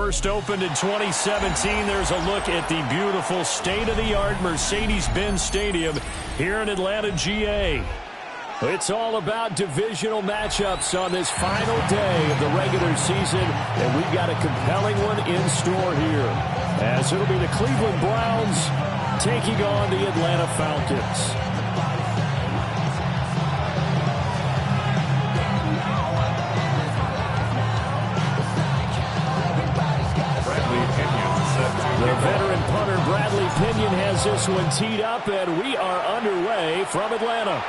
first opened in 2017, there's a look at the beautiful state-of-the-art Mercedes-Benz Stadium here in Atlanta, GA. It's all about divisional matchups on this final day of the regular season, and we've got a compelling one in store here, as it'll be the Cleveland Browns taking on the Atlanta Falcons. The veteran punter Bradley Pinion has this one teed up, and we are underway from Atlanta.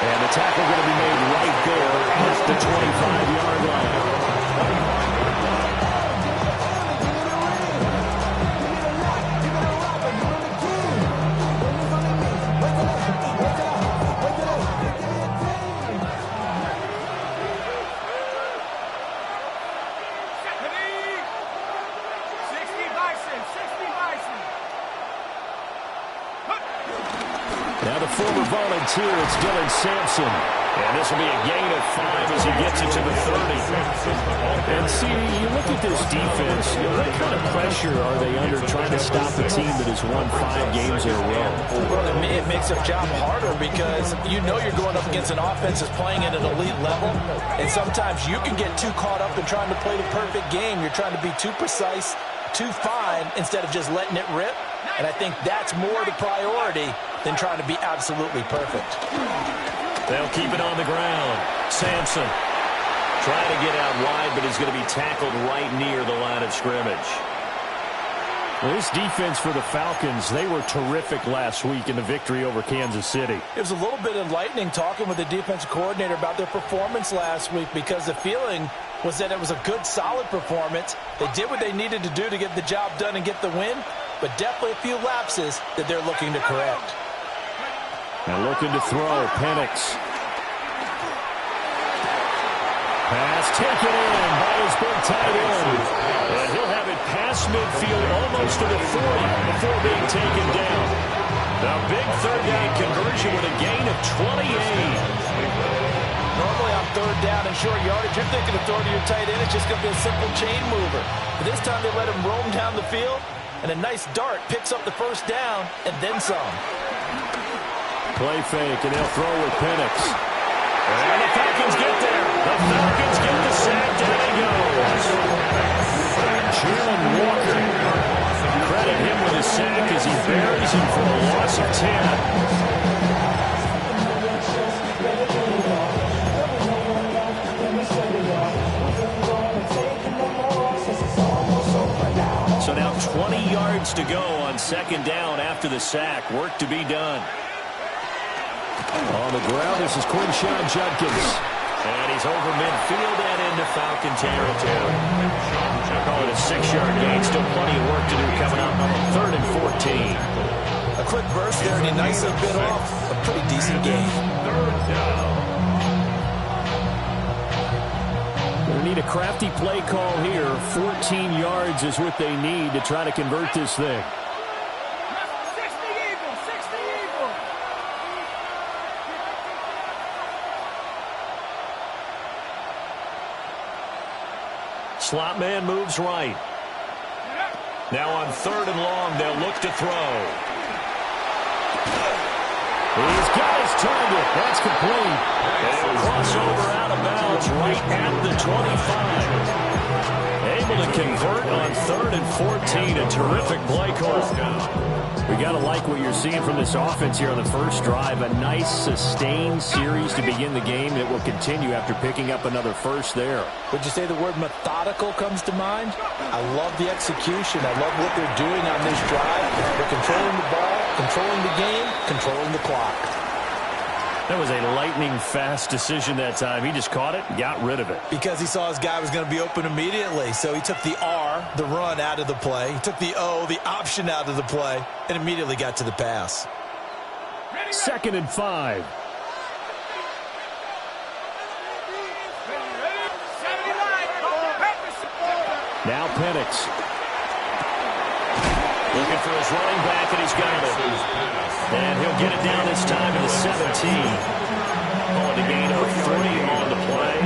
And the tackle going to be made right there at the 25-yard line. Now the former volunteer, it's Dylan Sampson. And this will be a gain of 5 as he gets it to the 30. And see, you look at this defense, what kind of pressure are they under trying to stop a team that has won 5 games in a row? Well, to me, it makes their job harder because you know you're going up against an offense that's playing at an elite level. And sometimes you can get too caught up in trying to play the perfect game. You're trying to be too precise, too fine, instead of just letting it rip. And I think that's more the priority than trying to be absolutely perfect. They'll keep it on the ground. Sampson trying to get out wide, but he's going to be tackled right near the line of scrimmage. Well, this defense for the Falcons, they were terrific last week in the victory over Kansas City. It was a little bit enlightening talking with the defensive coordinator about their performance last week because the feeling was that it was a good, solid performance. They did what they needed to do to get the job done and get the win, but definitely a few lapses that they're looking to correct. Now looking to throw, Penix. Pass taken in by his big tight end. And he'll have it past midfield almost to the 40 before being taken down. Now big third down conversion with a gain of 28. Normally on third down and short yardage, you're thinking of throwing to your tight end. It's just going to be a simple chain mover. But this time they let him roam down the field, and a nice dart picks up the first down and then some. Play fake, and they'll throw with Penix. And the Falcons get there. The Falcons get the sack. Down he goes. Jalen Walker. Credit him with his sack as he buries him for a loss of 10. So now 20 yards to go on second down after the sack. Work to be done. On the ground, this is Quinshon Judkins. And he's over midfield and into Falcon territory. Call it a 6-yard gain. Still plenty of work to do coming up. 3rd and 14. A quick burst there, and he nicely bit off a pretty decent gain. They need a crafty play call here. 14 yards is what they need to try to convert this thing. Slot man moves right. Now on 3rd and long, they'll look to throw. He's got his target. That's complete. And he'll cross over out of bounds right at the 25. Able to convert on 3rd and 14. A terrific play call. We got to like what you're seeing from this offense here on the first drive. A nice, sustained series to begin the game that will continue after picking up another first there. Would you say the word methodical comes to mind? I love the execution. I love what they're doing on this drive. They're controlling the ball, controlling the game, controlling the clock. That was a lightning-fast decision that time. He just caught it and got rid of it. Because he saw his guy was going to be open immediately. So he took the R, the run, out of the play. He took the O, the option, out of the play, and immediately got to the pass. 2nd and 5. Now Penix. Looking for his running back, and he's got it. And he'll get it down this time to the 17. Call it on the gain of 3 on the play.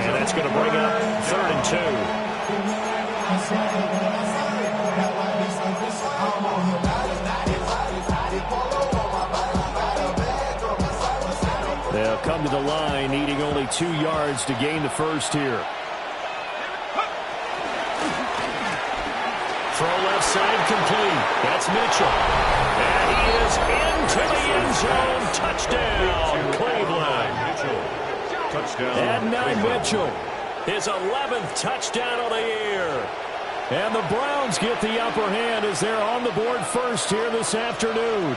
And that's going to bring up 3rd and 2. They'll come to the line, needing only 2 yards to gain the first here. Throw left side complete. That's Mitchell. And he is into the end zone. Touchdown, Cleveland. And Mitchell. His 11th touchdown of the year. And the Browns get the upper hand as they're on the board first here this afternoon.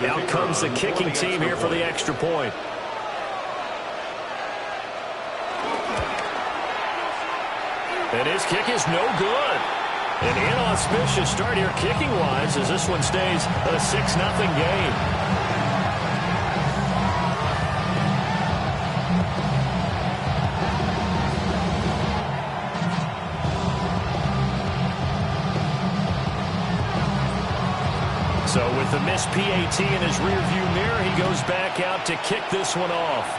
Out comes the kicking team here for the extra point. And his kick is no good. An inauspicious start here kicking-wise as this one stays a 6-0 game. So with the missed PAT in his rearview mirror, he goes back out to kick this one off.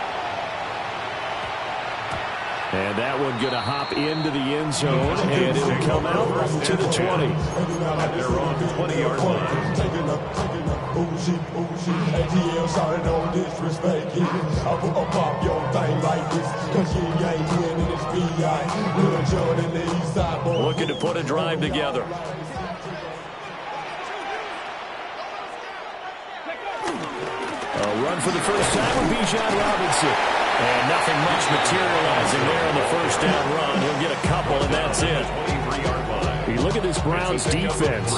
And that one going to hop into the end zone, and it'll come out to the 20. And they're on the 20-yard line. Looking to put a drive together. A run for the first time with Bijan Robinson. And nothing much materializing there on the first down run. He'll get a couple, and that's it. You look at this Browns defense.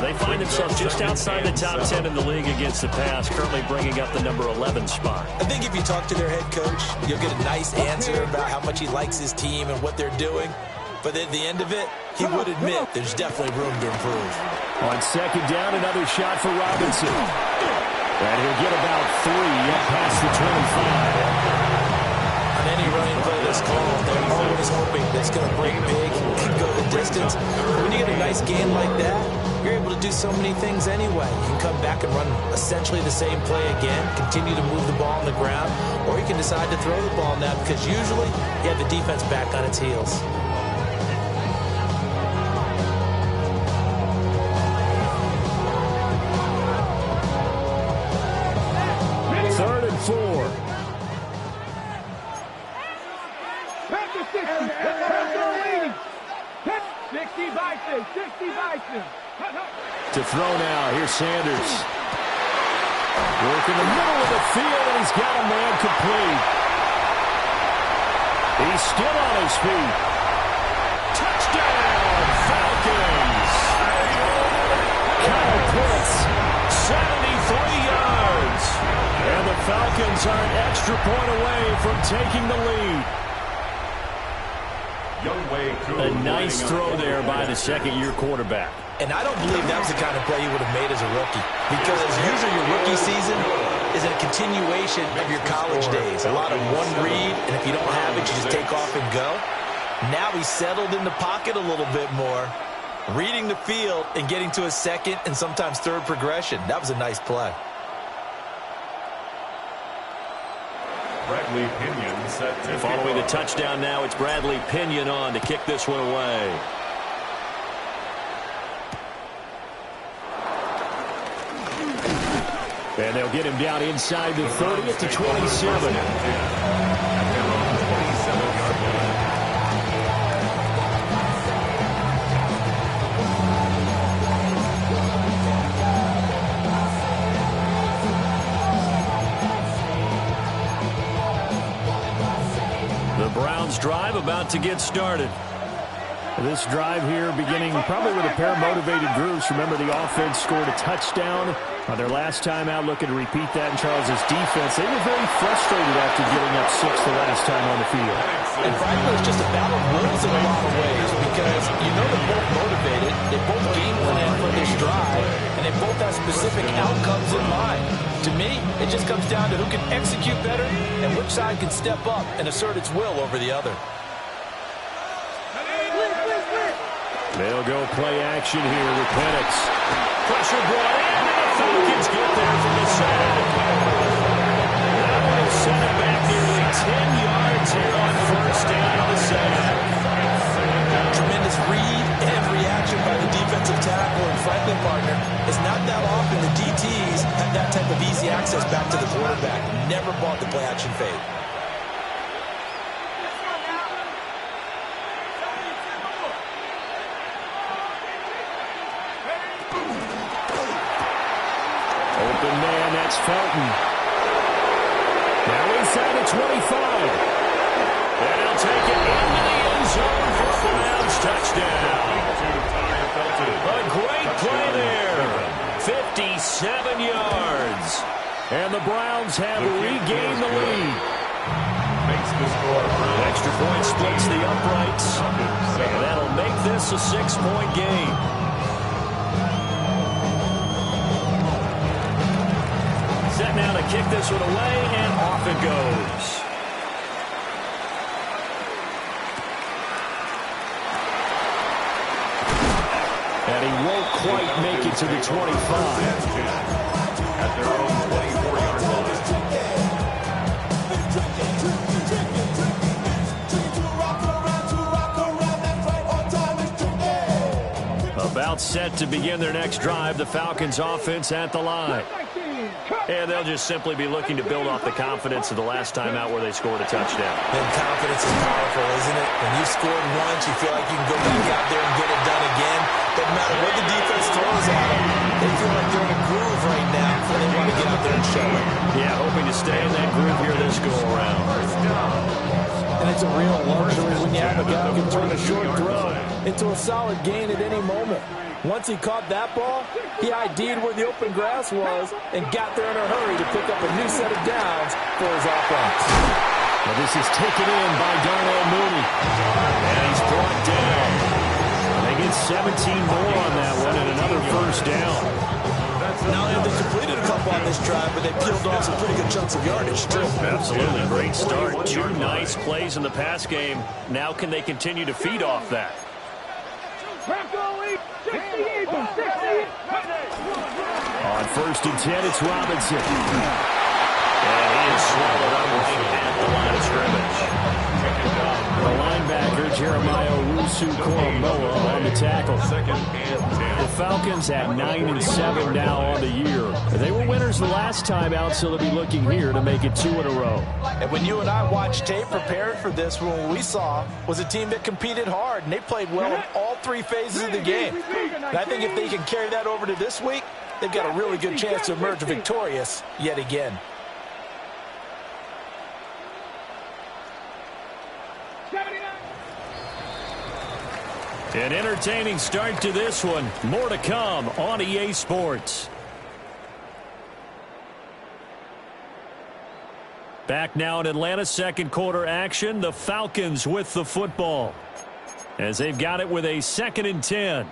They find themselves just outside the top 10 in the league against the pass, currently bringing up the number 11 spot. I think if you talk to their head coach, you'll get a nice answer about how much he likes his team and what they're doing. But at the end of it, he would admit there's definitely room to improve. On second down, another shot for Robinson. And he'll get about 3 up past the 25. On any running play that's called, they're always hoping that's going to break big, can go the distance. When you get a nice game like that, you're able to do so many things anyway. You can come back and run essentially the same play again, continue to move the ball on the ground, or you can decide to throw the ball now because usually you have the defense back on its heels. To throw now. Here's Sanders. Work in the middle of the field, and he's got a man complete. He's still on his feet. Touchdown, Falcons. Kyle Pitts, 73 yards. And the Falcons are an extra point away from taking the lead. A nice throw there by the second-year quarterback. And I don't believe that was the kind of play you would have made as a rookie. Because usually your rookie season is a continuation of your college days. A lot of one read, and if you don't have it, you just take off and go. Now he's settled in the pocket a little bit more, reading the field and getting to a second and sometimes third progression. That was a nice play. Bradley Pinion set to following the touchdown now, it's Bradley Pinion on to kick this one away. And they'll get him down inside the 30 at the 27. The Browns drive about to get started. This drive here beginning probably with a pair of motivated groups. Remember, the offense scored a touchdown on their last time out, looking to repeat that in Charles's defense. They were very frustrated after getting up 6 the last time on the field. And frankly, it's just a battle of wills in a lot of ways because you know they're both motivated, they both game plan for this drive, and they both have specific outcomes in mind. To me, it just comes down to who can execute better and which side can step up and assert its will over the other. They'll go play action here with Penix. Pressure brought in, and the Falcons get there from the sack. set it back nearly 10 yards here on first down of the second. Tremendous read and reaction by the defensive tackle and Franklin partner. It's not that often the DTs have that type of easy access back to the quarterback. Never bought the play action fade. Open man, that's Felton. Now inside the 25. And he'll take it into the end zone for a Browns touchdown. A great play there. 57 yards. And the Browns have regained the lead. Extra point splits the uprights. And that'll make this a 6-point game. Set now to kick this one away, and off it goes. And he won't quite make it to the 25. At their own 24-yard line. About set to begin their next drive, the Falcons offense at the line. And they'll just simply be looking to build off the confidence of the last time out where they scored a touchdown. And confidence is powerful, isn't it? When you've scored once, you feel like you can go back out there and get it done again. Doesn't matter what the defense throws at them. They feel like they're in a groove right now, so they want to get out there and show it. Yeah, hoping to stay in that groove here this go-around. And it's a real luxury when you have a guy who can turn a short throw into a solid gain at any moment. Once he caught that ball, he ID'd where the open grass was and got there in a hurry to pick up a new set of downs for his offense. Well, this is taken in by Darnell Mooney. And he's brought down. They get 17 more on that one and another first down. Not only have they completed a couple on this drive, but they peeled off some pretty good chunks of yardage, too. Absolutely. Great start. 2 nice plays in the pass game. Now can they continue to feed off that? On first and 10, it's Robinson. And he is swallowed up at the line of scrimmage. The linebacker, Jeremiah Owusu-Koramoah, on the tackle. The Falcons at 9-7 now on the year. They were winners the last time out, so they'll be looking here to make it 2 in a row. And when you and I watched tape prepared for this, what we saw was a team that competed hard, and they played well in all 3 phases of the game. And I think if they can carry that over to this week, they've got a really good chance to emerge victorious yet again. An entertaining start to this one. More to come on EA Sports. Back now in Atlanta, second quarter action. The Falcons with the football as they've got it with a 2nd and 10.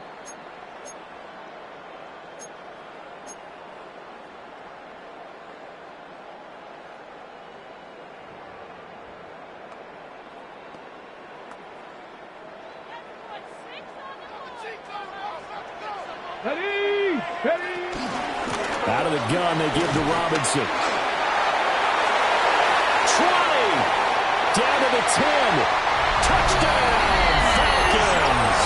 Out of the gun, they give to Robinson. Trying. Down to the 10. Touchdown, Falcons.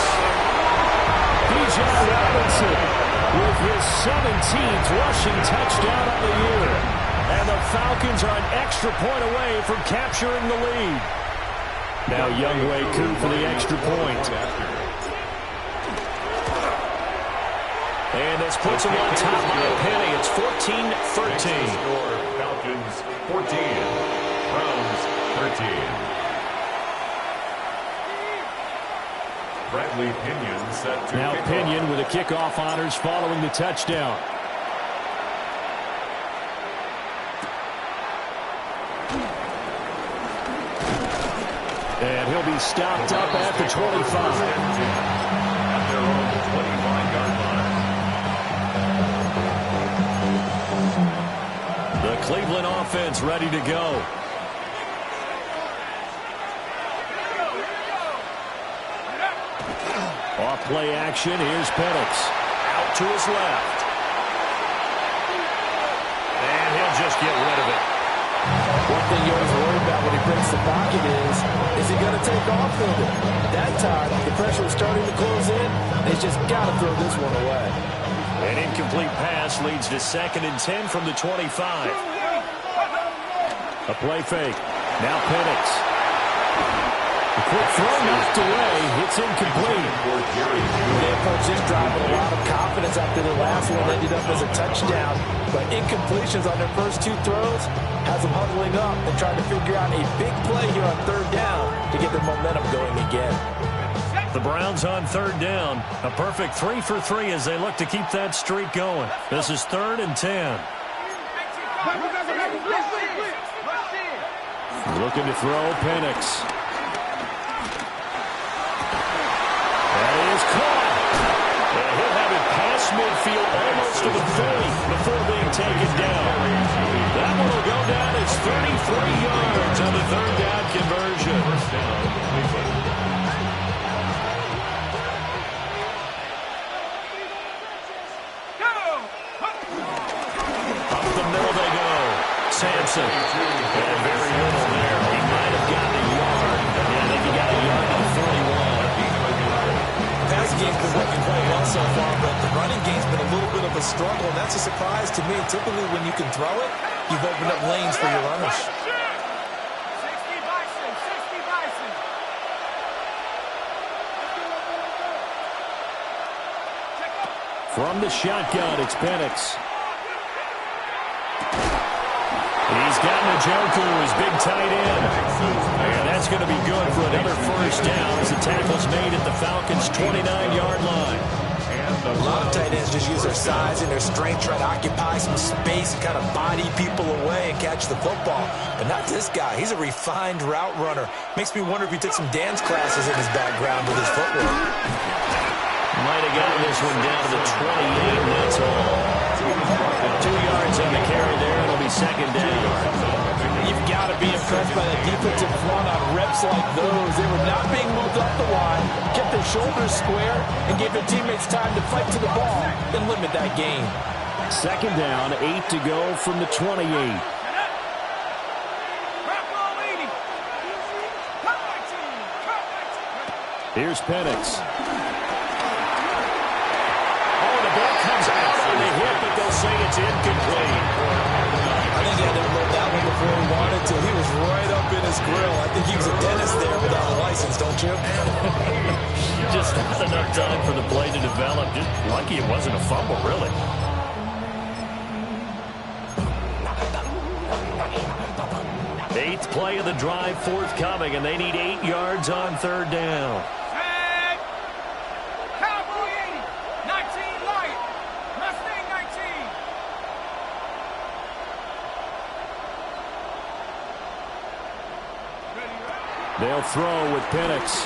Bijan Robinson with his 17th rushing touchdown on the year. And the Falcons are an extra point away from capturing the lead. Now Younghoe Koo for the extra point. And this puts them on top by a penny. It's 14-13. Falcons 14, Browns 13. Bradley Pinion set to now Pinion with the kickoff honors following the touchdown. And he'll be stopped up at the 25. At their own 25-yard line. The Cleveland offense ready to go. Off play action. Here's Penix. Out to his left. And he'll just get rid of it. One thing you always worry about when he breaks the pocket is he going to take off with it? That time, the pressure was starting to close in, and he's just got to throw this one away. An incomplete pass leads to 2nd and 10 from the 25. A play fake. Now Penix. A quick throw knocked away. It's incomplete. They approached this drive with a lot of confidence after the last one ended up as a touchdown. But incompletions on their first 2 throws has them huddling up and trying to figure out a big play here on 3rd down to get their momentum going again. The Browns on 3rd down. A perfect 3 for 3 as they look to keep that streak going. This is 3rd and 10. Looking to throw Penix. That is caught. And he'll have it past midfield almost to the 30 before being taken down. That one will go down as 33 yards on the 3rd down conversion. Up the middle they go. Sampson. And very little there. He might have gotten a yard. Yeah, I think he got a yard on 41. Passing game's been working quite well so far, but the running game's been a little bit of a struggle, and that's a surprise to me. Typically, when you can throw it, you've opened up lanes for your runners. From the shotgun, it's Penix. He's got Njoku, his big tight end. And that's going to be good for another 1st down as the tackle's made at the Falcons' 29-yard line. A lot of tight ends just use their size and their strength, try to occupy some space and kind of body people away and catch the football. But not this guy. He's a refined route runner. Makes me wonder if he took some dance classes in his background with his footwork. Might have gotten this one down to the 28, that's all. 2 yards on the carry there. It'll be 2nd down. You've got to be impressed by the defensive front on reps like those. They were not being moved up the line, kept their shoulders square, and gave their teammates time to fight to the ball and limit that gain. 2nd down, 8 to go from the 28. Here's Penix. Oh, the ball comes out on the hit, but they'll say it's incomplete. I think he had to load that one before he wanted to. He was right up in his grill. I think he was a dentist there without a license, don't you? Just not enough time for the play to develop. Just lucky it wasn't a fumble, really. Eighth play of the drive forthcoming, and they need 8 yards on 3rd down. They'll throw with Penix.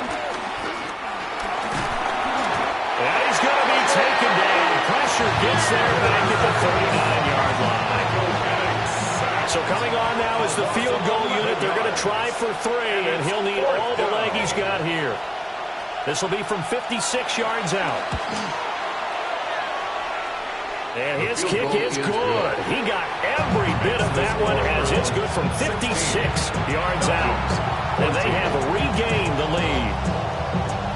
And he's going to be taken down. Pressure gets there back at the 39-yard line. So coming on now is the field goal unit. They're going to try for 3, and he'll need all the leg he's got here. This will be from 56 yards out. And his kick is good. He got every bit of that one as it's good from 56 yards out. And they have regained the lead.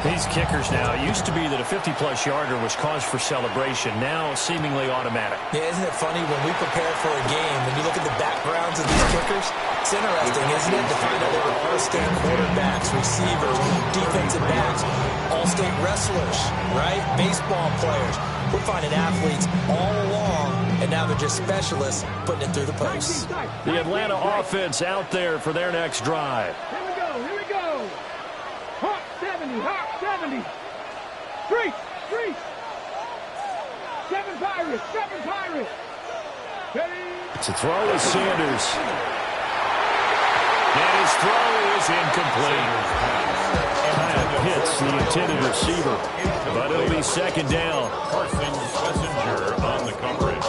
These kickers now, it used to be that a 50-plus yarder was cause for celebration. Now seemingly automatic. Yeah, isn't it funny when we prepare for a game, when you look at the backgrounds of these kickers, it's interesting, isn't it, to find out they were all-state quarterbacks, receivers, defensive backs, all-state wrestlers, right? Baseball players. We're finding athletes all along, and now they're just specialists putting it through the posts. The Atlanta offense out there for their next drive. Here we go. Hawk 70, Hawk 70. Street. 7 Pirates. Ready? To throw is Sanders. And his throw is incomplete. Kind of hits the intended receiver. But it'll be 2nd down. Carson Schlesinger on the coverage.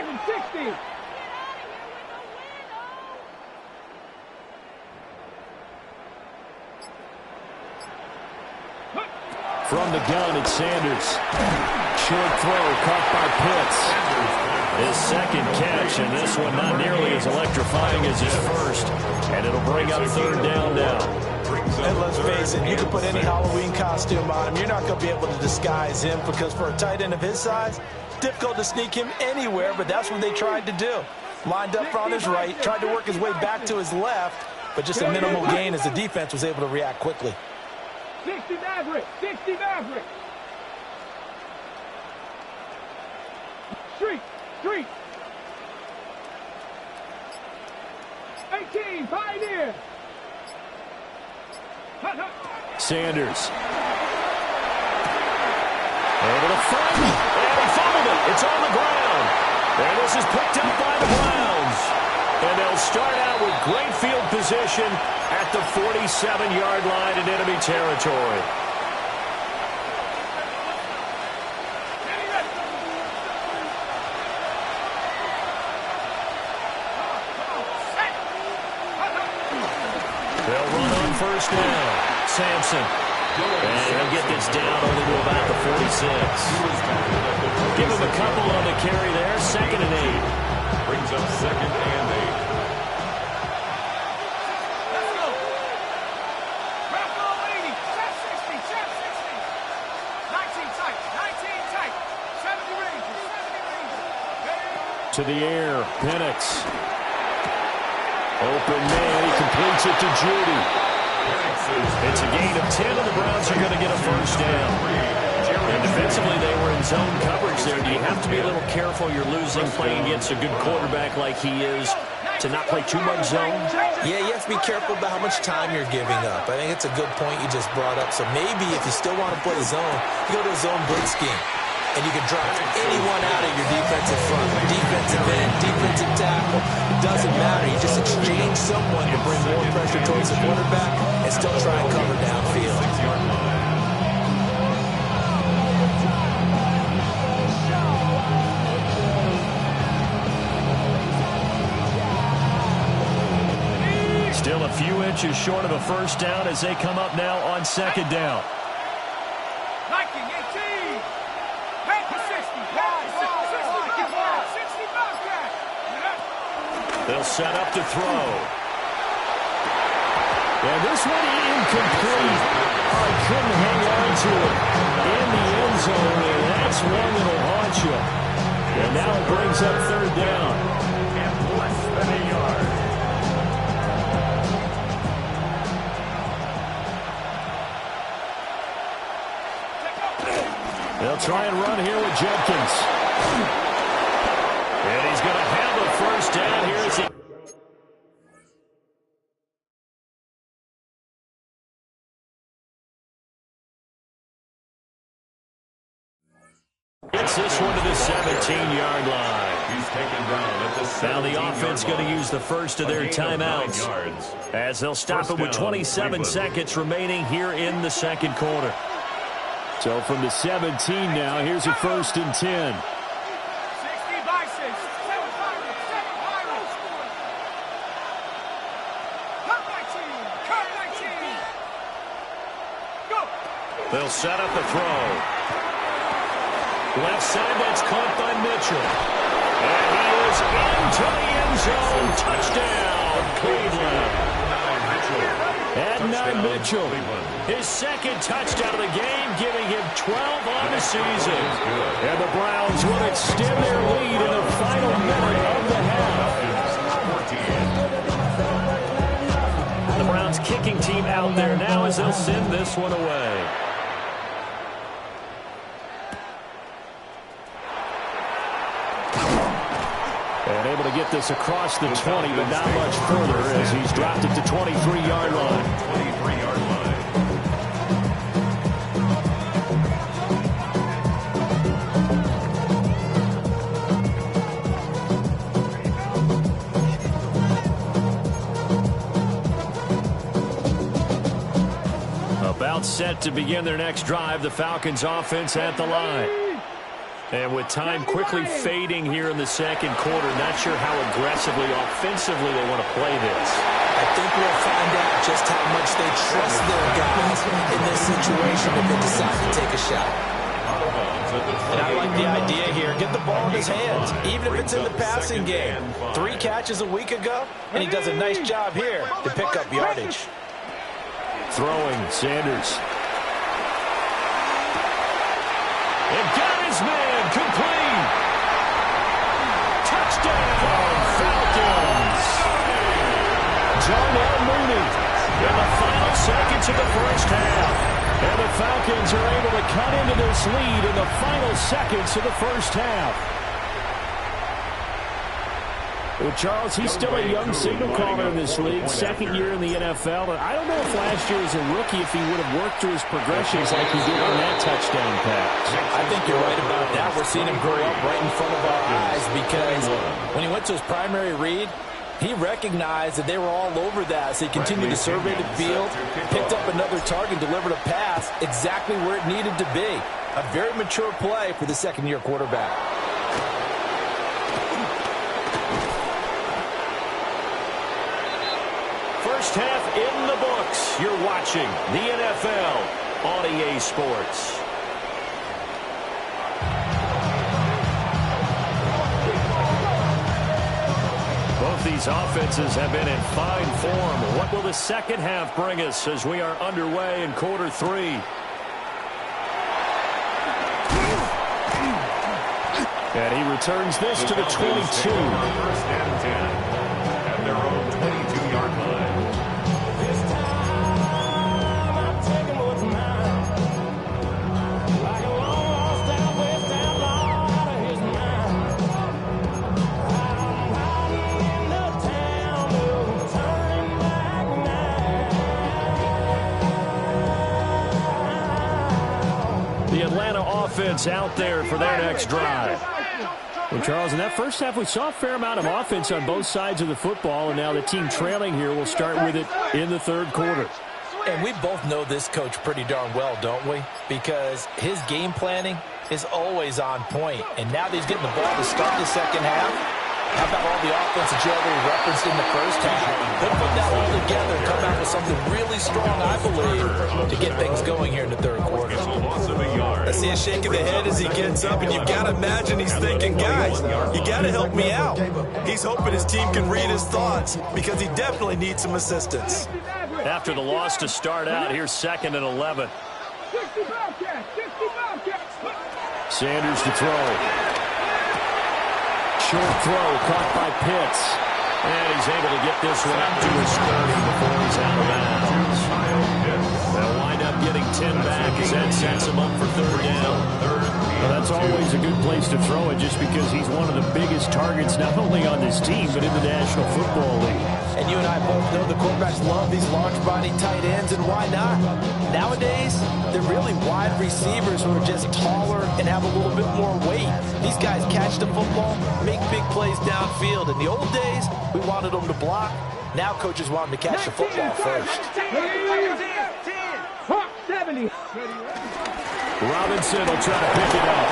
second, 60. From the gun, it's Sanders. Short throw caught by Pitts. His second catch, and this one not nearly as electrifying as his first. And it'll bring up third down now. And let's face it, you can put any Halloween costume on him. You're not going to be able to disguise him because for a tight end of his size, difficult to sneak him anywhere, but that's what they tried to do. Lined up on his right, tried to work his way back to his left, but just a minimal gain as the defense was able to react quickly. 60 Maverick, 60 Maverick. Street, street. 18, Pioneer. Sanders. Able to find it. And he fumbled it. It's on the ground. And this is picked up by the Browns. And they'll start out with great field position at the 47-yard line in enemy territory. They'll run on first down. Sampson. And he'll get this down only to about the 46. Give him a couple on the carry there. 2nd and 8. Brings up 2nd and 8. To the air, Penix. Open man, he completes it to Judy. It's a gain of 10, and the Browns are going to get a first down. And defensively, they were in zone coverage there. Do you have to be a little careful? You're losing playing against a good quarterback like he is to not play too much zone? Yeah, you have to be careful about how much time you're giving up. I think it's a good point you just brought up. So maybe if you still want to play zone, you go to a zone blitz scheme. And you can drop anyone out of your defensive front. Defensive end, defensive tackle. Doesn't matter. You just exchange someone to bring more pressure towards the quarterback and still try and cover downfield. Still a few inches short of a first down as they come up now on 2nd down. They'll set up to throw. And this one incomplete. I couldn't hang on to it in the end zone, and that's one that'll haunt you. And now it brings up 3rd down. And less than a yard. They'll try and run here with Jenkins. And he's going to have a first down here as he... Gets this one to the 17-yard line. He's taken down at the 17-yard Now the offense going to use the first of their timeouts as they'll stop it with 27 seconds remaining here in the second quarter. So from the 17 now, here's a 1st and 10. They'll set up the throw. Left side, that's caught by Mitchell. And he is into the end zone. Touchdown, Cleveland. Adnan Mitchell, his 2nd touchdown of the game, giving him 12 on the season. And the Browns will extend their lead in the final minute of the half. The Browns kicking team out there now as they'll send this one away. And able to get this across the 20, but not much further as he's dropped it to 23-yard line. 23-yard line. About set to begin their next drive, the Falcons offense at the line. And with time quickly fading here in the second quarter, not sure how aggressively, offensively they want to play this. I think we'll find out just how much they trust their guys in this situation if they decide to take a shot. And I like the idea here. Get the ball in his hands, even if it's in the passing game. 3 catches a week ago, and he does a nice job here to pick up yardage. Throwing, Sanders. And got his man, complete. Touchdown, Falcons. Darnell Mooney in the final seconds of the first half. And the Falcons are able to cut into this lead in the final seconds of the first half. Well, Charles, he's still a young signal caller in this league, second year in the NFL. And I don't know if last year as a rookie if he would have worked through his progressions like he did on that touchdown pass. I think you're right about that. We're seeing him grow up right in front of our eyes because when he went to his primary read, he recognized that they were all over that, so he continued to survey the field, picked up another target, delivered a pass exactly where it needed to be. A very mature play for the second-year quarterback. First half in the books. You're watching the NFL on EA Sports. Both these offenses have been in fine form. What will the second half bring us as we are underway in quarter 3? And he returns this to the 22. First and 10 at their own 22-yard line. Offense out there for their next drive. Well, Charles, in that first half, we saw a fair amount of offense on both sides of the football, and now the team trailing here will start with it in the third quarter. And we both know this coach pretty darn well, don't we? Because his game planning is always on point. And now that he's getting the ball to start the second half, how about all the offense that you already referenced in the first half? They'll put that all together and come out with something really strong, I believe, to get things going here in the third quarter. I see a shake of the head as he gets up, and you've got to imagine he's thinking, guys, you got to help me out. He's hoping his team can read his thoughts because he definitely needs some assistance. After the loss to start out, here's 2nd and 11. Sanders to throw. Short throw caught by Pitts. And he's able to get this one up to his 30 before he's out of bounds. They'll wind up getting 10 back as that sets him up for third down. Well, that's always a good place to throw it just because he's one of the biggest targets not only on this team but in the National Football League. And you and I both know the quarterbacks love these large-body tight ends, and why not? Nowadays, they're really wide receivers who are just taller and have a little bit more weight. These guys catch the football, make big plays downfield. In the old days, we wanted them to block. Now coaches want them to catch the football first. 70. Robinson will try to pick it up.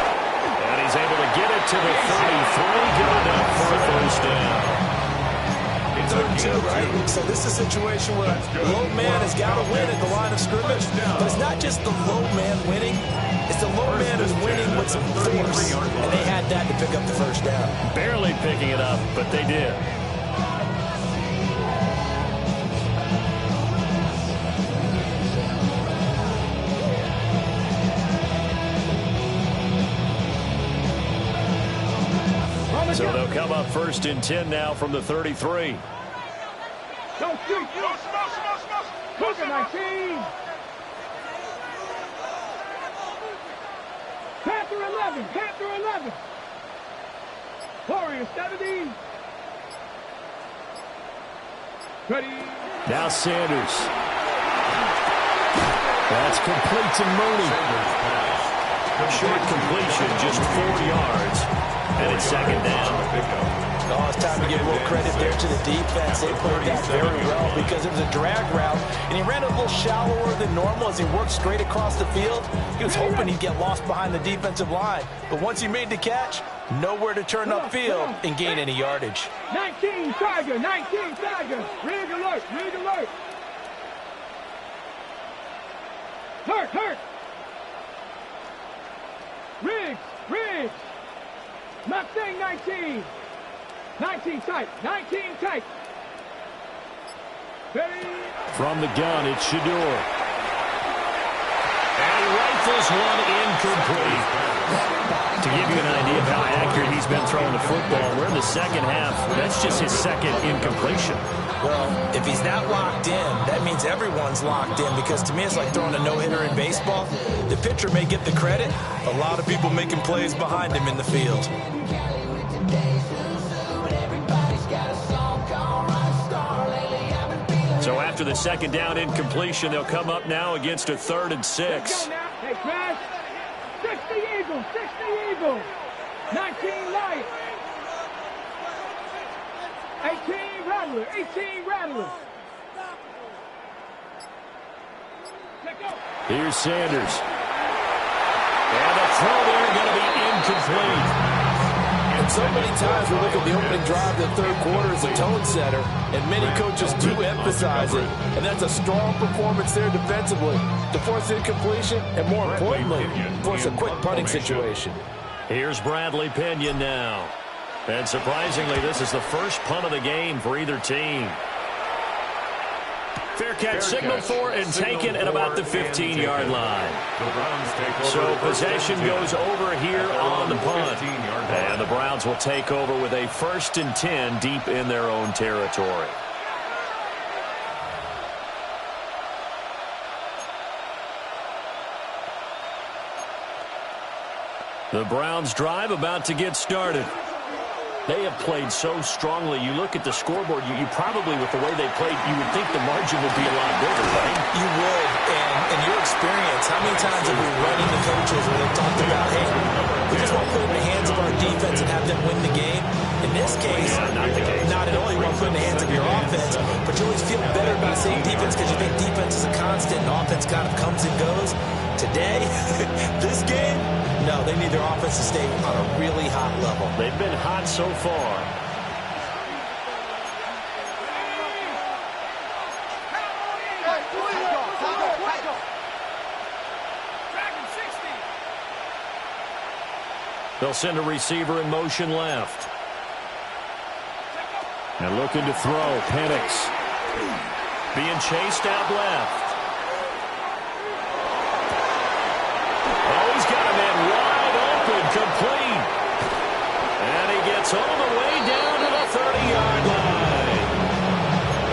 And he's able to get it to the 33. Good enough for a first down. It's 32, right? So this is a situation where low man has got to win at the line of scrimmage. But it's not just the low man winning. It's the low man who's winning with some force. And they had that to pick up the first down. Barely picking it up, but they did. So they'll come up 1st and 10 now from the 33. Don't shoot. Look at my team. Panther 11. Panther 11. Warrior 70. Ready. Now Sanders. That's complete to Mooney. Short completion, just 4 yards. And it's 2nd down. Oh, it's time to give a little credit there to the defense. They played that very well because it was a drag route, and he ran a little shallower than normal as he worked straight across the field. He was hoping he'd get lost behind the defensive line, but once he made the catch, nowhere to turn upfield and gain any yardage. 19 Tiger, 19 Tiger. Rig alert, rig alert. Hurt. Riggs. Mustang 19. 19 tight, 19 tight. Ready? From the gun, it's Shedeur. And he rifles one incomplete. To give you an idea of how accurate he's been throwing the football, we're in the second half. That's just his second incompletion. Well, if he's that locked in, that means everyone's locked in, because to me it's like throwing a no-hitter in baseball. The pitcher may get the credit. A lot of people making plays behind him in the field. So after the second down incompletion, they'll come up now against a 3rd and 6. Hey, Crash. 60 Eagles. 19 Lions. 18 Rattlers. Here's Sanders. And the throw there going to be incomplete. And so many times we look at the opening drive of the third quarter as a tone setter, and many coaches do emphasize it, and that's a strong performance there defensively to force incompletion and, more importantly, force a quick punting situation. Here's Bradley Pinion now. And surprisingly, this is the first punt of the game for either team. Fair catch signaled for and taken at about the 15-yard line. So possession goes over here on the punt. And the Browns will take over with a 1st and 10 deep in their own territory. The Browns drive about to get started. They have played so strongly. You look at the scoreboard, you probably, with the way they played, you would think the margin would be a lot bigger, right? You would, and in your experience, how many times have we run into coaches where they've talked about, hey, we just want to put it in the hands of our defense and have them win the game? In this case, not the case. Not at all. You want to put it in the hands of your offense, but you always feel better about saying defense because you think defense is a constant and offense kind of comes and goes. Today, this game, no, they need their offense to stay on a really hot level. They've been hot so far. They'll send a receiver in motion left. And looking to throw, Penix. Being chased out left. Oh, he's got a man wide open, complete. And he gets all the way down to the 30-yard line.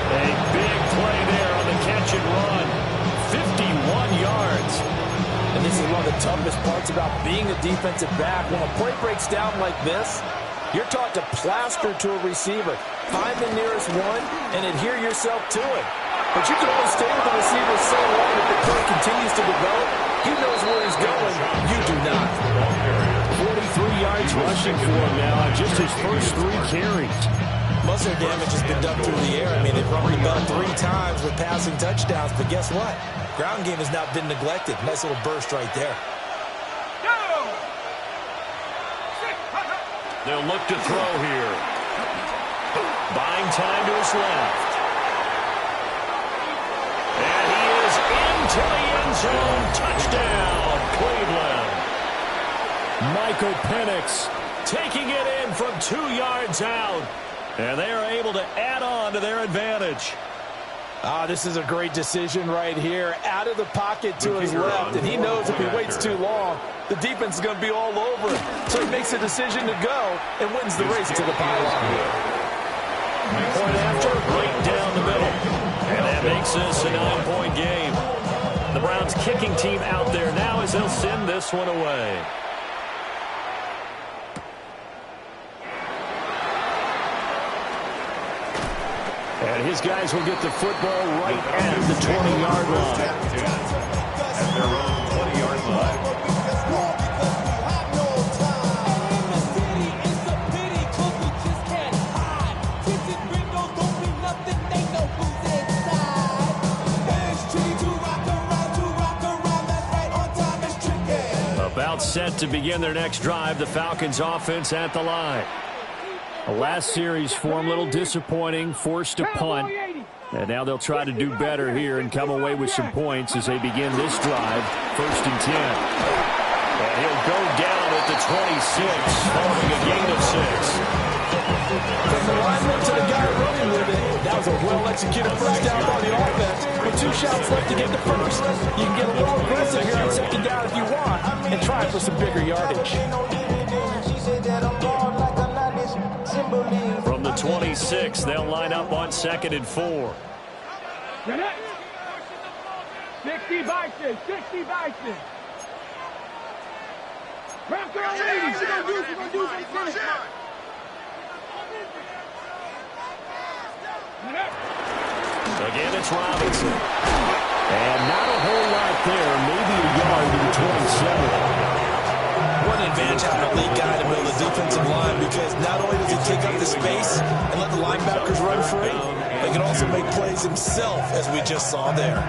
A big play there on the catch and run. 51 yards. And this is one of the toughest parts about being a defensive back. When a play breaks down like this, you're taught to plaster to a receiver. Find the nearest one and adhere yourself to it. But you can only stay with the receiver so long if the play continues to develop. He knows where he's going. You do not. 43 yards rushing for him now on just his first 3 carries. Most of their damage has been done through the air. I mean, they've rung the bell 3 times with passing touchdowns. But guess what? Ground game has not been neglected. Nice little burst right there. They'll look to throw here. Buying time to his left. And he is into the end zone. Touchdown, Cleveland. Michael Penix taking it in from 2 yards out. And they are able to add on to their advantage. This is a great decision right here. Out of the pocket to his left, and he knows if he waits too long, the defense is going to be all over him. So he makes a decision to go and wins the race to the pylon. Point after, right down the middle. And that makes this a 9-point game. The Browns kicking team out there now as they'll send this one away. And his guys will get the football right at the 20-yard line. At their own 20-yard line. timeout set to begin their next drive. The Falcons offense at the line. The last series form a little disappointing, forced to punt. And now they'll try to do better here and come away with some points as they begin this drive. 1st and 10. And he'll go down at the 26, following a gain of 6. From the lineman to the guy running with it, that was a well-executed first down by the offense. With 2 shots left to get the first, you can get a little aggressive here on 2nd down if you want and try for some bigger yardage. From the 26, they'll line up on 2nd and 4. 60 Bison, 60 Bison. Wrap their ladies. You're going to do something. Again, it's Robinson. And not a whole lot there. Maybe a yard to the 27. What an advantage having an elite guy to build a defensive line, because not only does he take up the space and let the linebackers run free, but he can also make plays himself, as we just saw there.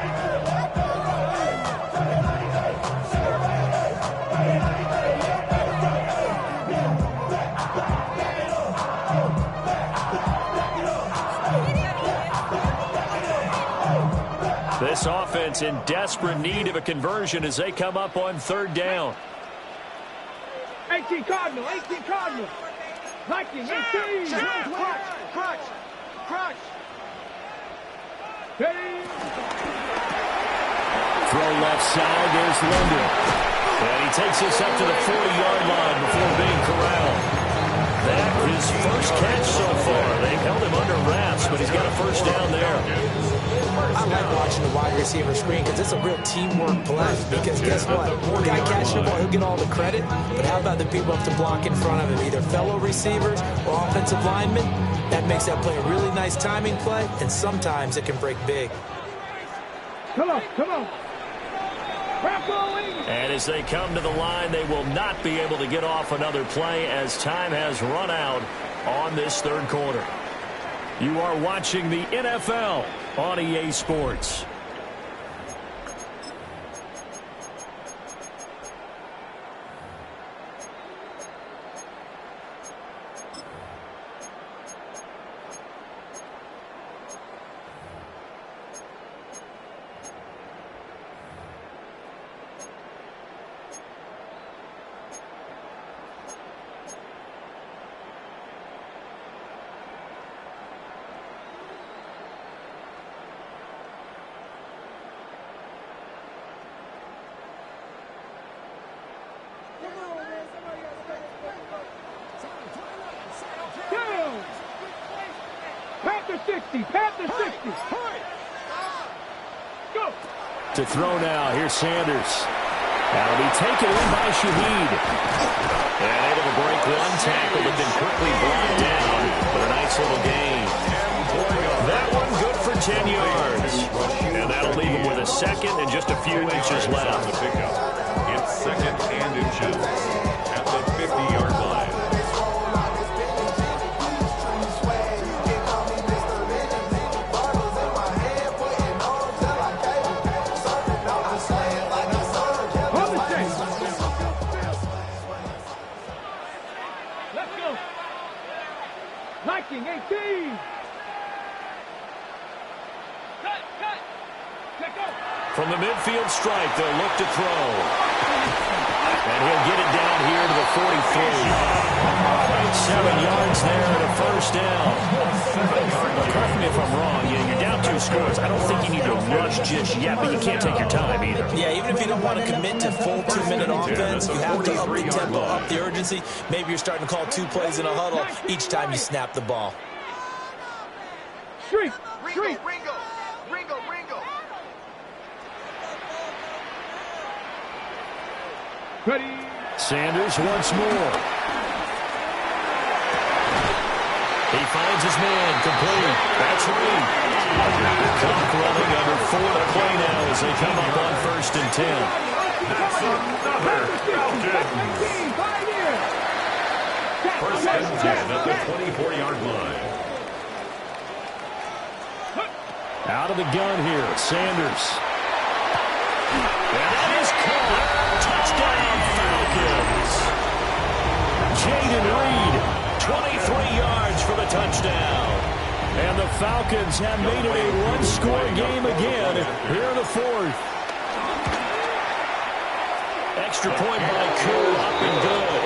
This offense in desperate need of a conversion as they come up on 3rd down. 18 Cardinal, 18 Cardinal. Viking, 18. Crutch. Throw left side, there's London. And he takes this up to the 40-yard line before being corralled. That his first catch so far. They've held him under wraps, but he's got a first down there. I like watching the wide receiver screen because it's a real teamwork play. Because guess what? One guy catching the ball, he'll get all the credit. But how about the people up to block in front of him? Either fellow receivers or offensive linemen. That makes that play a really nice timing play, and sometimes it can break big. Come on. And as they come to the line, they will not be able to get off another play as time has run out on this 3rd quarter. You are watching the NFL on EA Sports. Panther 60. Go. To throw now, here's Sanders. That'll be taken in by Shaheed. And able to break one tackle, but then quickly brought down for a nice little gain. That one good for 10 yards. And that'll leave him with a second and just a few inches left. It's 2nd and inches at the 50-yard line. Viking 18. From the midfield stripe, they'll look to throw. And he'll get it down here to the 43. 7 yards there and a first down. Correct me if I'm wrong. You're down 2 scores. I don't think you need to rush just yet, but you can't take your time either. Yeah, even if you don't want to commit to full 2-minute offense, you have to up the tempo, up the urgency. Maybe you're starting to call 2 plays in a huddle each time you snap the ball. Street. Ringo. Ready. Sanders once more. He finds his man, complete. That's Reed. Clock running, under 4 to play now as they come up on 1st and 10. That's another Falcon. 1st and 10 at the 24-yard line. Out of the gun here, Sanders. And that is caught. Touchdown, Jayden Reed, 23 yards for the touchdown. And the Falcons have made it a one-score game again here in the fourth. Extra point by Koo, up and good.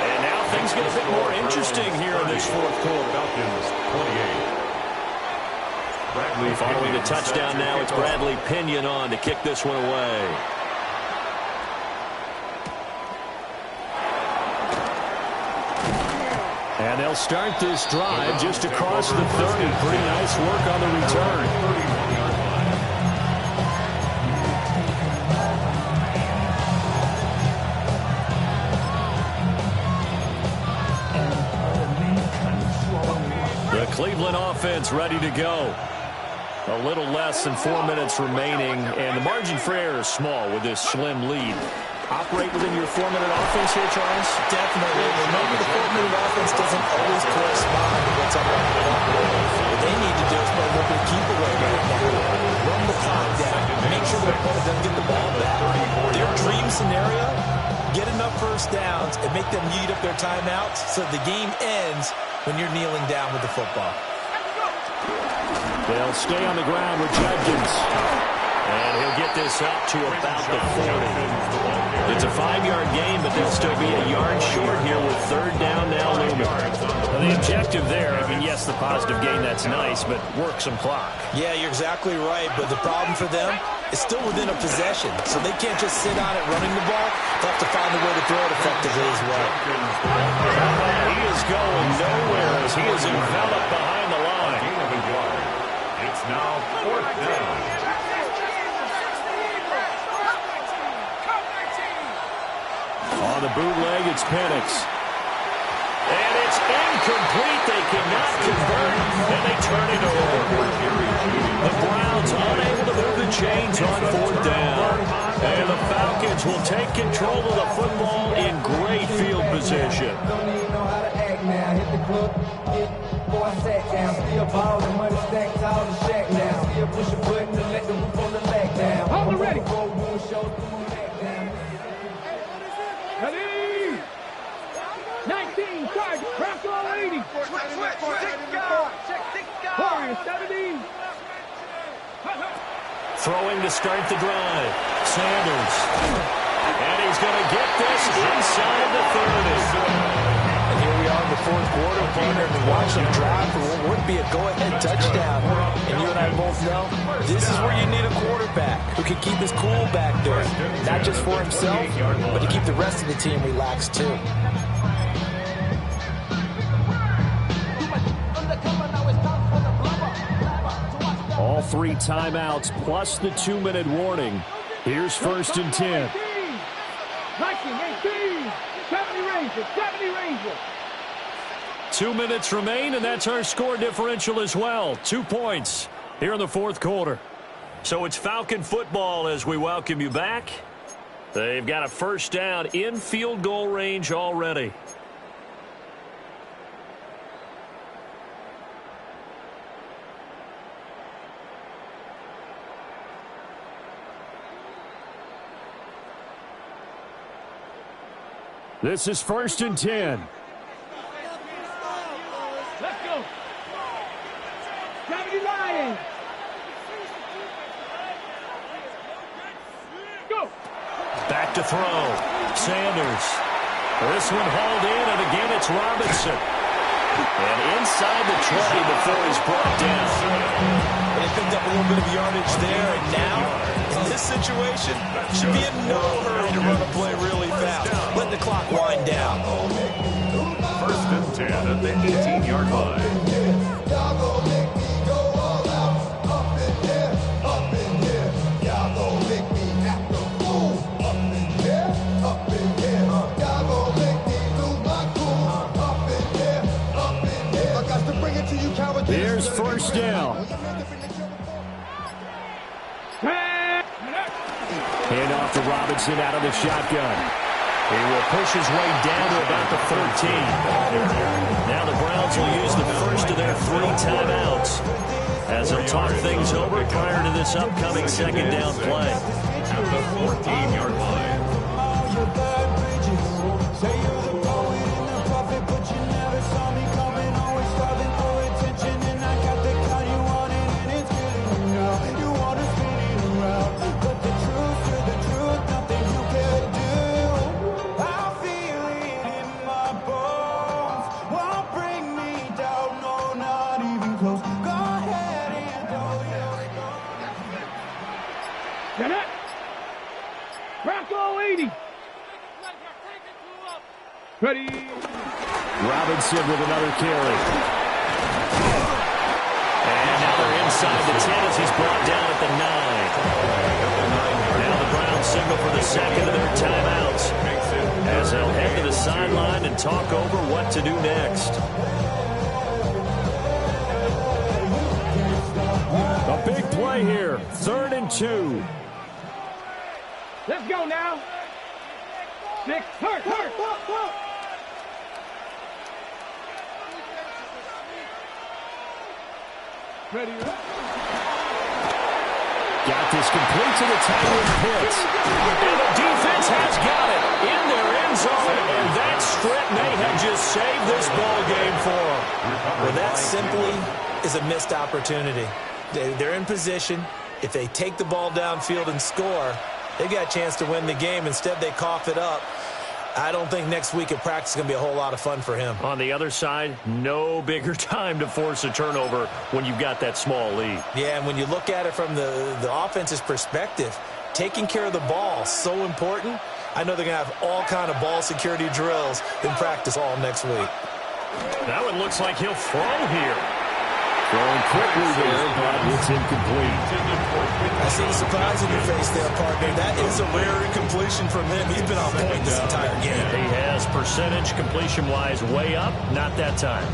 And now things get a bit more interesting here in this fourth quarter. Falcons 28. Following the touchdown now, it's Bradley Pinion on to kick this one away. And they'll start this drive just across the 30. Pretty nice work on the return. The Cleveland offense ready to go. A little less than 4 minutes remaining, and the margin for error is small with this slim lead. Operate within your 4-minute offense here, Charles? Definitely. Remember, the 4-minute offense doesn't always correspond to what's up on the clock. What they need to do is play a little bit of keep away right now. Run the clock down. Make sure their opponent doesn't get the ball back. Their dream scenario, get enough first downs and make them eat up their timeouts so the game ends when you're kneeling down with the football. They'll stay on the ground with Judkins. And he'll get this up to about the 40. It's a 5-yard gain, but they'll still be a yard short here with third down now looming. Well, the objective there, I mean, yes, the positive gain, that's nice, but work some clock. Yeah, you're exactly right, but the problem for them is still within a possession, so they can't just sit on it running the ball. They'll have to find a way to throw it effectively as well. He is going nowhere as he is enveloped behind the line. It's now fourth down. On the bootleg, it's Penix. And it's incomplete. They cannot convert, and they turn it over. The Browns unable to move the chains on fourth down. And the Falcons will take control of the football in great field position. Don't even know how to act now. Hit the club, get before I sat down. Still ballin', money stacked tall and shack now. Still push a button to let the roof on the leg down. Hold it ready. Ready? 19, charge, press all 80. Warriors, 70. Throwing to start the drive. Sanders. And he's going to get this inside the 30. And here we are in the fourth quarter, partner, and watch them drive for what would be a go-ahead touchdown. And you and I both know this is where you need a quarterback who can keep his cool back there. Not just for himself, but to keep the rest of the team relaxed too. All 3 timeouts plus the 2-minute warning. Here's first and 10. 19, 18, 70 Rangers, 70 Rangers. 2 minutes remain, and that's our score differential as well. 2 points here in the fourth quarter. So it's Falcon football as we welcome you back. They've got a first down in field goal range already. This is first and 10. Let's go. 70 Lions. Go. Back to throw. Sanders. This one hauled in, and again it's Robinson. And inside the 20 before he's brought down. They picked up a little bit of yardage there, and now, in this situation, should be in no hurry to run a play really fast. Let the clock wind down. First and 10 at the 18-yard line. Here's first down. Hand off to Robinson out of the shotgun. He will push his way down to about the 13. Now the Browns will use the first of their 3 timeouts as they'll talk things over prior to this upcoming second down play. At the 14-yard line. Ready. Robinson with another carry. And now they're inside the 10 as he's brought down at the 9. Now the Browns signal for the second of their timeouts as they'll head to the sideline and talk over what to do next. A big play here. 3rd and 2. Let's go now. 6. Hurt. Ready. Got this complete to the Tyler Pitts. And the defense has got it in their end zone. And that strip may have just saved this ball game for them. Well, that simply is a missed opportunity. They're in position. If they take the ball downfield and score, they got a chance to win the game. Instead, they cough it up. I don't think next week at practice is going to be a whole lot of fun for him. On the other side, no bigger time to force a turnover when you've got that small lead. Yeah, and when you look at it from the offense's perspective, taking care of the ball is so important. I know they're going to have all kind of ball security drills in practice all next week. Now it looks like he'll throw here. Throwing quickly there, but it's incomplete. I see the surprise in your face there, partner. That is a rare incompletion from him. He's been on point this entire game. He has percentage completion-wise way up, not that time.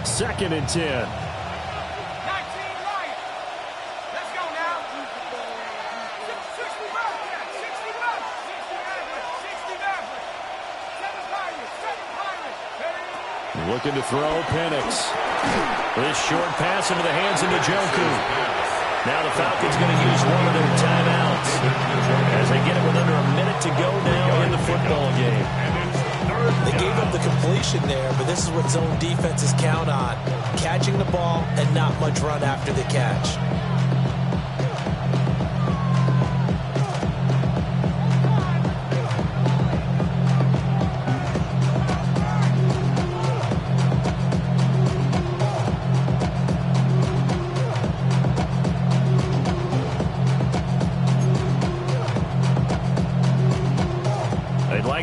Second and 10. Looking to throw, Penix. This short pass into the hands of Njoku. Now the Falcons going to use one of their timeouts as they get it with under a minute to go now in the football game. They gave up the completion there, but this is what zone defenses count on. Catching the ball and not much run after the catch.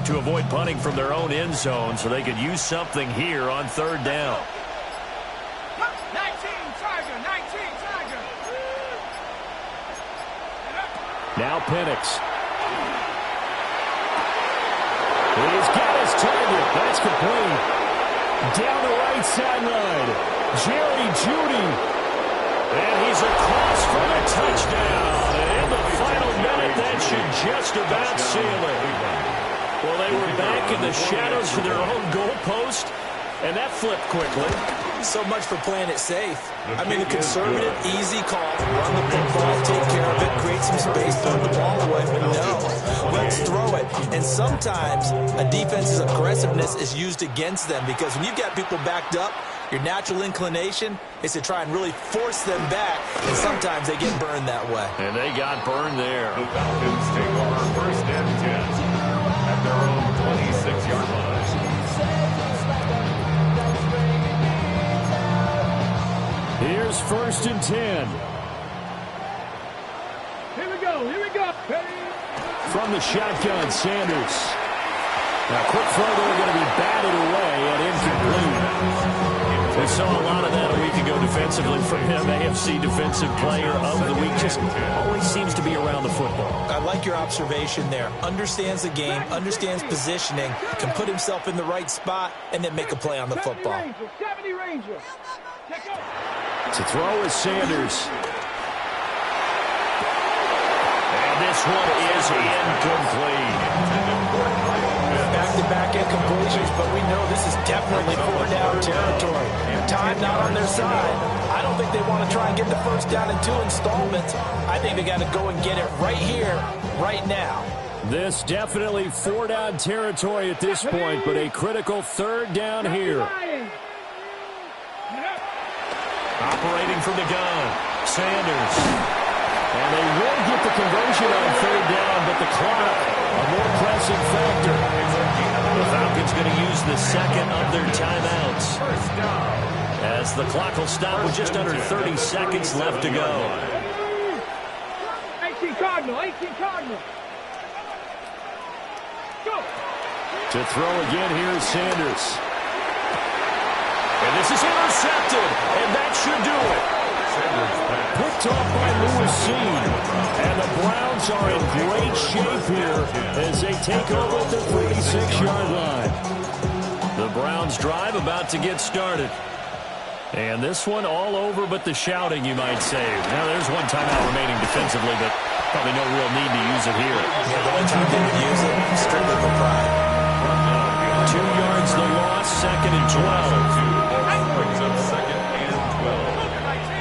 To avoid punting from their own end zone so they could use something here on 3rd down. 19, Tiger. Now Penix. He's got his target. That's complete. Down the right sideline. Jerry Jeudy. And he's across for a touchdown. And in the final minute, that should just about seal it. Well, they were back in the shadows of their own goalpost, and that flipped quickly. So much for playing it safe. I mean, a conservative, easy call. Run the football, take care of it, create some space, throw the ball away. But no, let's throw it. And sometimes a defense's aggressiveness is used against them because when you've got people backed up, your natural inclination is to try and really force them back, and sometimes they get burned that way. And they got burned there. The Falcons take over 1st and 10 at their own 26-yard line. Here's 1st and 10. Here we go. Ready. From the shotgun, Sanders. Now, quick throw there, going to be batted away and incomplete. We saw a lot of that a week ago defensively from him. AFC Defensive Player of the Week. Just always seems to be around the football. I like your observation there. Understands the game, understands positioning, can put himself in the right spot, and then make a play on the football. 70 Ranger. To throw is Sanders. And this one is incomplete. Back-to-back incompletions, but we know this is definitely 4-down territory. Time not on their side. I don't think they want to try and get the 1st down in 2 installments. I think they got to go and get it right here, right now. This definitely 4-down territory at this point, but a critical 3rd down here. Operating from the gun, Sanders. And they will get the conversion on 3rd down, but the clock, a more pressing factor. The Falcons going to use the second of their timeouts as the clock will stop with just under 30 seconds left to go. Cardinal, 18 Cardinal. Go. To throw again, here's Sanders. And this is intercepted, and that should do it. Picked off by Lewis Cine. And the Browns are in great shape here as they take over at the 36-yard line. The Browns drive about to get started. And this one all over but the shouting, you might say. Now, there's one timeout remaining defensively, but probably no real need to use it here. Yeah, the only time they would use it, strictly for pride. 2 yards the loss, 2nd and 12. Brings up 2nd and 12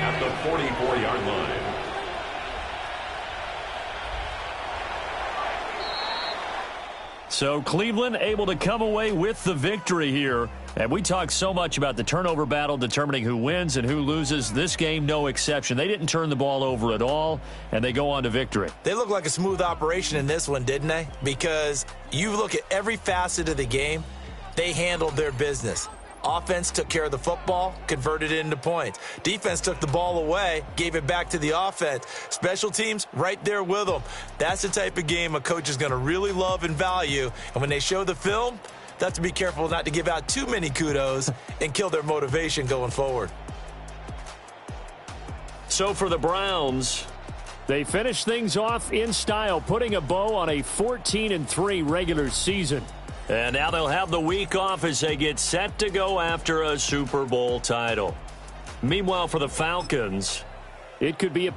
at the 44-yard line. So Cleveland able to come away with the victory here. And we talk so much about the turnover battle determining who wins and who loses. This game, no exception. They didn't turn the ball over at all, and they go on to victory. They look like a smooth operation in this one, didn't they? Because you look at every facet of the game, they handled their business. Offense took care of the football, converted it into points. Defense took the ball away, gave it back to the offense. Special teams, right there with them. That's the type of game a coach is going to really love and value. And when they show the film, they have to be careful not to give out too many kudos and kill their motivation going forward. So for the Browns, they finish things off in style, putting a bow on a 14-3 regular season. And now they'll have the week off as they get set to go after a Super Bowl title. Meanwhile, for the Falcons, it could be a